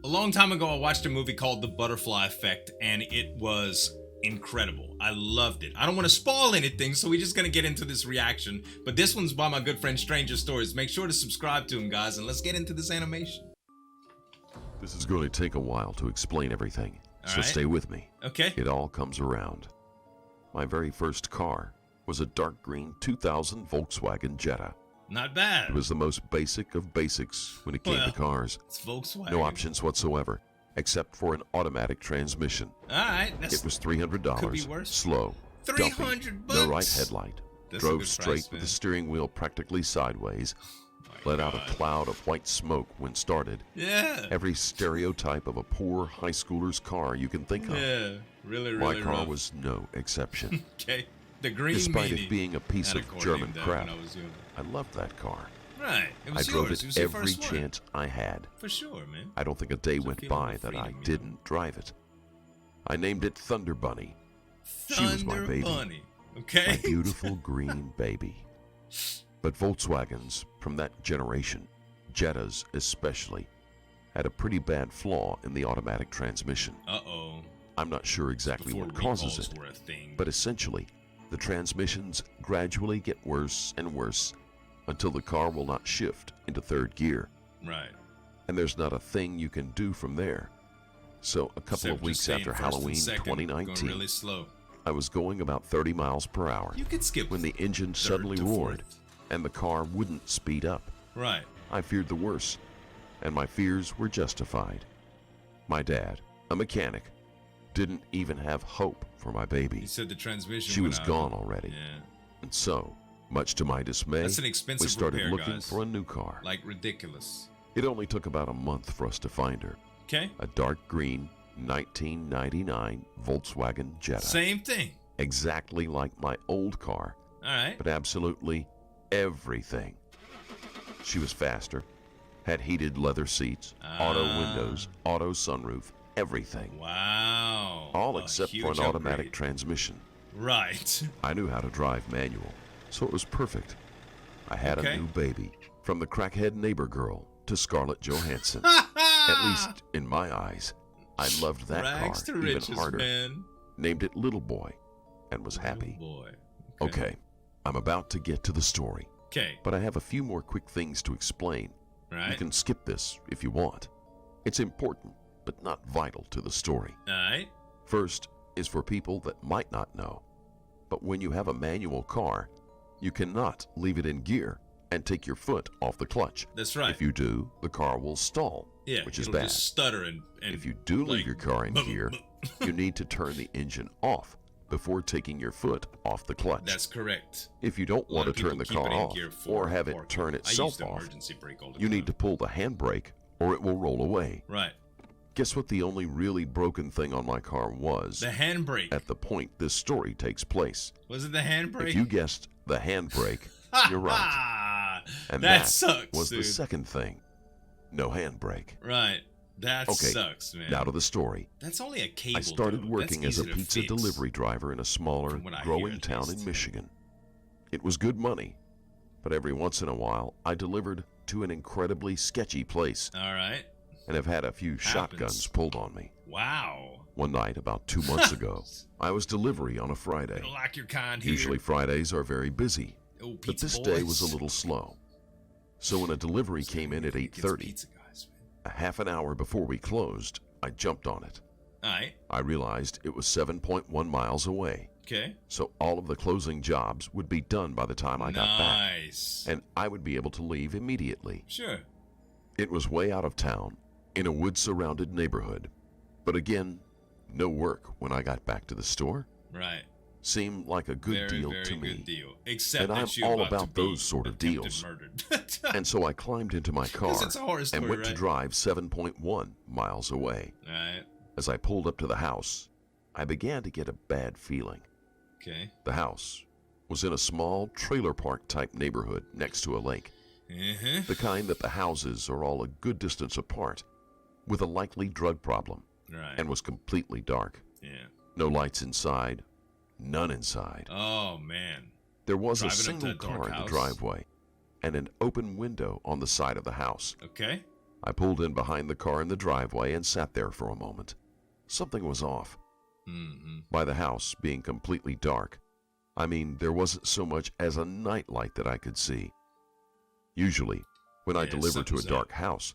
A long time ago, I watched a movie called The Butterfly Effect, and it was incredible. I loved it. I don't want to spoil anything, so we're just going to get into this reaction. But this one's by my good friend Stranger Stories. Make sure to subscribe to him, guys, and let's get into this animation. This is going to take a while to explain everything, so stay with me. Okay. It all comes around. My very first car was a dark green 2000 Volkswagen Jetta. Not bad. It was the most basic of basics when it came to cars. It's Volkswagen. No options whatsoever, except for an automatic transmission. Alright. It was $300. Could be worse. Slow. $300 dumpy, no right headlight. Drove straight with the steering wheel practically sideways. Let out a cloud of white smoke when started. Yeah. Every stereotype of a poor high schooler's car you can think of. Yeah. Really My car rough. was no exception. Okay. The green Despite meanie it being a piece had of car German named that crap, when I was young. I loved that car. Right. It I was drove yours. It was it your every first one. chance I had. For sure, man. I don't think a day It's a went feeling by of that I freedom, you know? didn't drive it. I named it Thunder Bunny. She was my Thunder baby. Bunny. Okay. My beautiful green baby. But Volkswagens from that generation, Jettas especially, had a pretty bad flaw in the automatic transmission. Uh-oh. I'm not sure exactly Before what causes recalls it, were a thing. but essentially, the transmissions gradually get worse and worse until the car will not shift into third gear. Right. And there's not a thing you can do from there. So a couple Except of weeks just staying after first and Halloween second, 2019, going really slow. I was going about 30 miles per hour You could skip when the engine third suddenly to roared fourth. and the car wouldn't speed up. Right. I feared the worst, and my fears were justified. My dad, a mechanic, didn't even have hope for my baby. He said the transmission She went was out. gone already. Yeah. And so, much to my dismay, That's an expensive we started repair, looking guys. for a new car. Like ridiculous. It only took about a month for us to find her. Okay. A dark green 1999 Volkswagen Jetta. Same thing. Exactly like my old car, All right. but absolutely everything. She was faster, had heated leather seats, auto windows, auto sunroof, everything. Wow. All A except for huge an automatic upgrade. transmission. Right. I knew how to drive manual, so it was perfect. I had Okay. a new baby, from the crackhead neighbor girl to Scarlett Johansson. At least in my eyes. I loved that Rags to car riches, even harder. man. Named it Little Boy and was happy. Oh boy. Okay, I'm about to get to the story, Okay. but I have a few more quick things to explain. Right. You can skip this if you want. It's important, but not vital to the story. All right. First is for people that might not know, but when you have a manual car, you cannot leave it in gear and take your foot off the clutch. That's right. If you do, the car will stall, Yeah. which is it'll bad. just stutter and If you do leave like, your car in gear, you need to turn the engine off before taking your foot off the clutch. That's correct. If you don't A lot want of to turn the people keep car it in off gear for or have it parking. turn I use itself the off, emergency brake all the you time. need to pull the handbrake or it will roll away. Right. Guess what the only really broken thing on my car was The handbrake. at the point this story takes place? Was it the handbrake? If you guessed the handbrake, you're right. And that sucks, was dude. the second thing. No handbrake. Right. That Okay, sucks, man. now to the story. That's only a cable. I started dude. working That's as a easy to pizza fix. delivery driver in a smaller, From what I hear, growing at town least. in Michigan. It was good money, but every once in a while I delivered to an incredibly sketchy place All right. and have had a few shotguns pulled on me. Wow. One night, about 2 months ago, I was delivery on a Friday. You don't like your kind here. Usually Fridays are very busy, Oh, but pizza this boys. day was a little slow. So when a delivery came in at It's 8:30, pizza guys, man. a half an hour before we closed, I jumped on it. All right. I realized it was 7.1 miles away, Okay. so all of the closing jobs would be done by the time I got back, Nice. and I would be able to leave immediately. Sure. It was way out of town, in a wood-surrounded neighborhood, but again, no work when I got back to the store. Right. Seemed like a good Very, deal very to me. good deal. Except And that I'm you're all about to about be those sort of attempted deals. Murdered. And so I climbed into my car it's a horror story, and went right? to drive 7.1 miles away. All right. As I pulled up to the house, I began to get a bad feeling. Okay. The house was in a small trailer park type neighborhood next to a lake, Uh-huh. the kind that the houses are all a good distance apart, with a likely drug problem, Right. and was completely dark. Yeah. No lights inside, none inside. Oh, man. There was a Driving up to single a dark car in the house? driveway and an open window on the side of the house. Okay. I pulled in behind the car in the driveway and sat there for a moment. Something was off. By the house being completely dark, I mean, there wasn't so much as a nightlight that I could see. Usually, when I deliver to a dark house,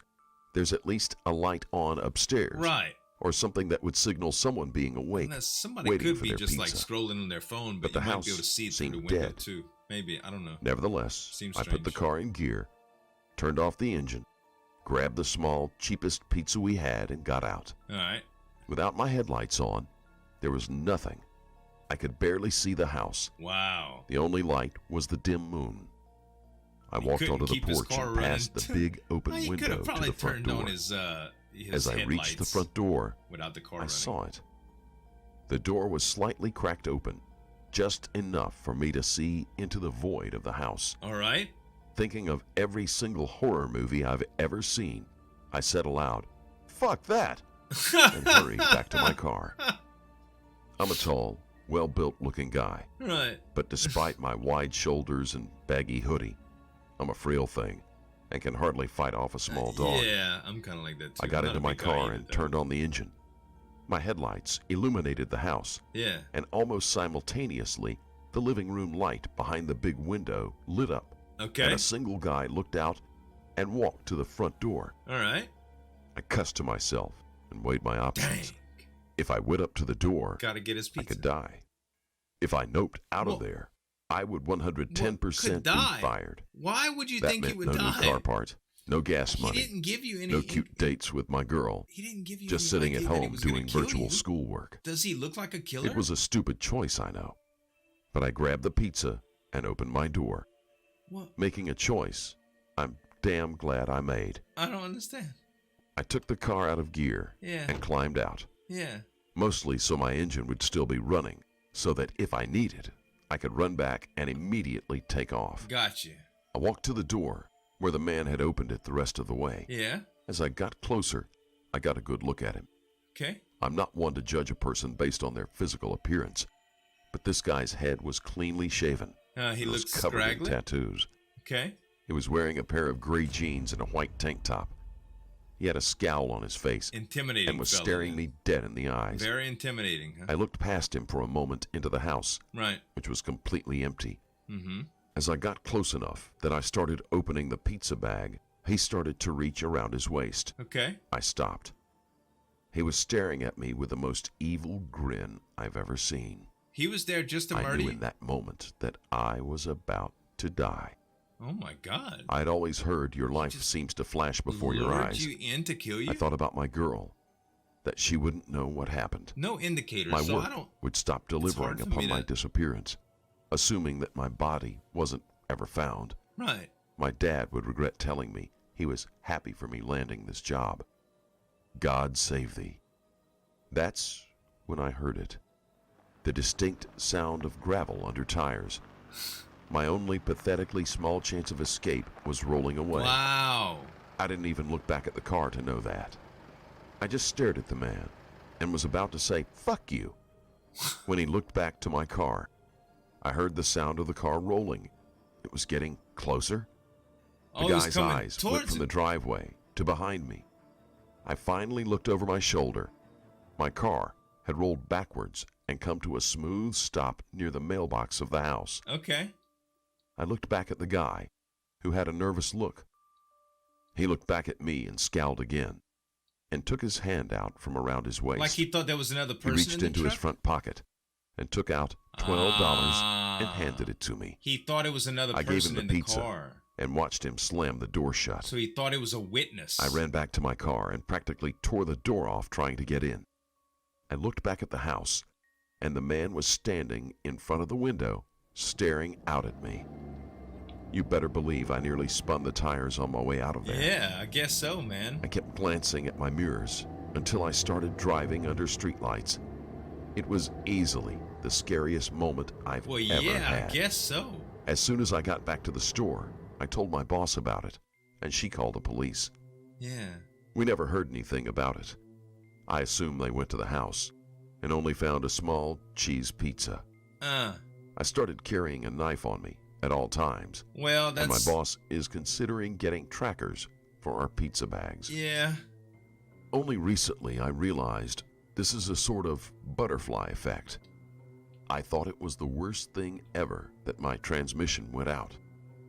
there's at least a light on upstairs. Right. Or something that would signal someone being awake, Somebody waiting could for be their just pizza. like scrolling on their phone, but the you might house be able to see it through the seemed window dead. too. Maybe, I don't know. Nevertheless, Seems I put the strange. car in gear, turned off the engine, grabbed the small, cheapest pizza we had, and got out. All right. Without my headlights on, there was nothing. I could barely see the house. Wow. The only light was the dim moon. I He walked couldn't onto the keep his porch car and past running. the big open Well, he could window have to probably the front turned door. on his As I reached the front door, without the car I running. saw it. The door was slightly cracked open, just enough for me to see into the void of the house. All right. Thinking of every single horror movie I've ever seen, I said aloud, "Fuck that!" and hurried back to my car. I'm a tall, well-built looking guy, Right. but despite my wide shoulders and baggy hoodie, I'm a frail thing and can hardly fight off a small dog. Yeah, I'm kind of like that too. I got I'm not into a my big guy car either, and though. turned on the engine. My headlights illuminated the house, Yeah. and almost simultaneously, the living room light behind the big window lit up, Okay. and a single guy looked out and walked to the front door. All right. I cussed to myself and weighed my options. Dang. If I went up to the door, Got to get his I pizza. could die. If I noped out Well- of there, I would 110% could die. be fired. Why would you That think he meant would no die? new car parts, no gas He money, didn't give you any. no cute dates with my girl, He didn't give you. just any sitting at idea that he home was gonna doing kill virtual you. schoolwork. Does he look like a killer? It was a stupid choice, I know. But I grabbed the pizza and opened my door. What? Making a choice I'm damn glad I made. I don't understand. I took the car out of gear Yeah. and climbed out, Yeah. mostly so my engine would still be running, so that if I needed, I could run back and immediately take off. Gotcha. I walked to the door, where the man had opened it the rest of the way. Yeah. As I got closer, I got a good look at him. Okay. I'm not one to judge a person based on their physical appearance, but this guy's head was cleanly shaven. He It was looks covered in scraggly. tattoos. Okay. He was wearing a pair of gray jeans and a white tank top. He had a scowl on his face Intimidating. and was fella, staring then. me dead in the eyes. Very intimidating. Huh? I looked past him for a moment into the house, Right. which was completely empty. Mm-hmm. As I got close enough that I started opening the pizza bag, he started to reach around his waist. Okay. I stopped. He was staring at me with the most evil grin I've ever seen. He was there just to I murder knew you. in that moment that I was about to die. Oh my God. I'd always heard your life just seems to flash before your Lured eyes. you in to kill you? I thought about my girl, that she wouldn't know what happened. No indicator. My so work I don't. would stop delivering hard for upon me my to- disappearance, assuming that my body wasn't ever found. Right. My dad would regret telling me he was happy for me landing this job. God save thee. That's when I heard it. The distinct sound of gravel under tires. My only pathetically small chance of escape was rolling away. Wow. I didn't even look back at the car to know that. I just stared at the man and was about to say, "Fuck you," when he looked back to my car. I heard the sound of the car rolling. It was getting closer. The Oh, he was guy's coming eyes flipped towards from the him. driveway to behind me. I finally looked over my shoulder. My car had rolled backwards and come to a smooth stop near the mailbox of the house. Okay. I looked back at the guy, who had a nervous look. He looked back at me and scowled again, and took his hand out from around his waist. Like he thought there was another person He reached in the into truck? his front pocket and took out $12 and handed it to me. He thought it was another I gave person him in the the pizza car. and watched him slam the door shut. So he thought it was a witness. I ran back to my car and practically tore the door off trying to get in. I looked back at the house, and the man was standing in front of the window, staring out at me. You better believe I nearly spun the tires on my way out of there. Yeah, I guess so, man. I kept glancing at my mirrors until I started driving under streetlights. It was easily the scariest moment I've Well, ever yeah, had. I guess so. As soon as I got back to the store, I told my boss about it, and she called the police. Yeah. We never heard anything about it. I assume they went to the house and only found a small cheese pizza. I started carrying a knife on me at all times, Well, and that's... my boss is considering getting trackers for our pizza bags. Yeah. Only recently I realized this is a sort of butterfly effect. I thought it was the worst thing ever that my transmission went out,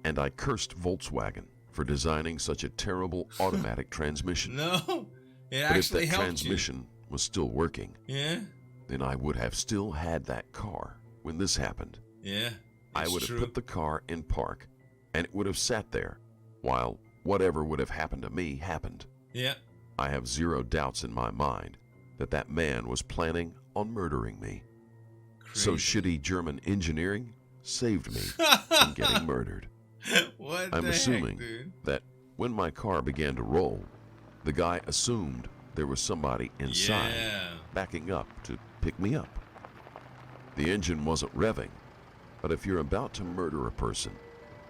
and I cursed Volkswagen for designing such a terrible automatic transmission. No, it But if actually that helped transmission was still working, you. then I would have still had that car when this happened. Yeah. I would have put the car in park, and it would have sat there while whatever would have happened to me happened. Yeah. I have zero doubts in my mind that that man was planning on murdering me. So shitty German engineering saved me from getting murdered. What I'm the assuming heck, dude? that when my car began to roll, the guy assumed there was somebody inside backing up to pick me up. The engine wasn't revving, but if you're about to murder a person,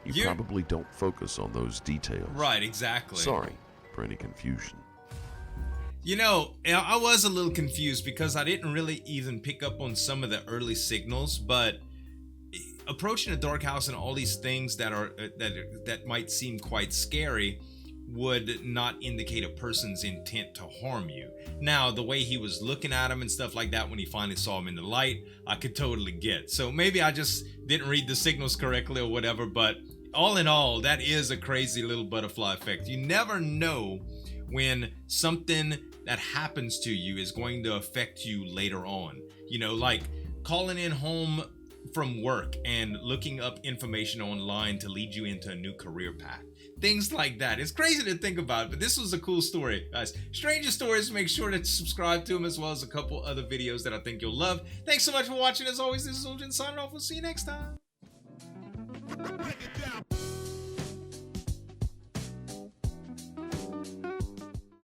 you probably don't focus on those details. Right, exactly. Sorry for any confusion. You know, I was a little confused because I didn't really even pick up on some of the early signals, but approaching a dark house and all these things that are that might seem quite scary would not indicate a person's intent to harm you. Now, the way he was looking at him and stuff like that when he finally saw him in the light, I could totally get. So maybe I just didn't read the signals correctly or whatever, but all in all, that is a crazy little butterfly effect. You never know when something that happens to you is going to affect you later on. You know, like calling in home from work and looking up information online to lead you into a new career path. Things like that. It's crazy to think about, but this was a cool story, guys. Stranger Stories, make sure to subscribe to them as well as a couple other videos that I think you'll love. Thanks so much for watching. As always, this is Zueljin signing off. We'll see you next time.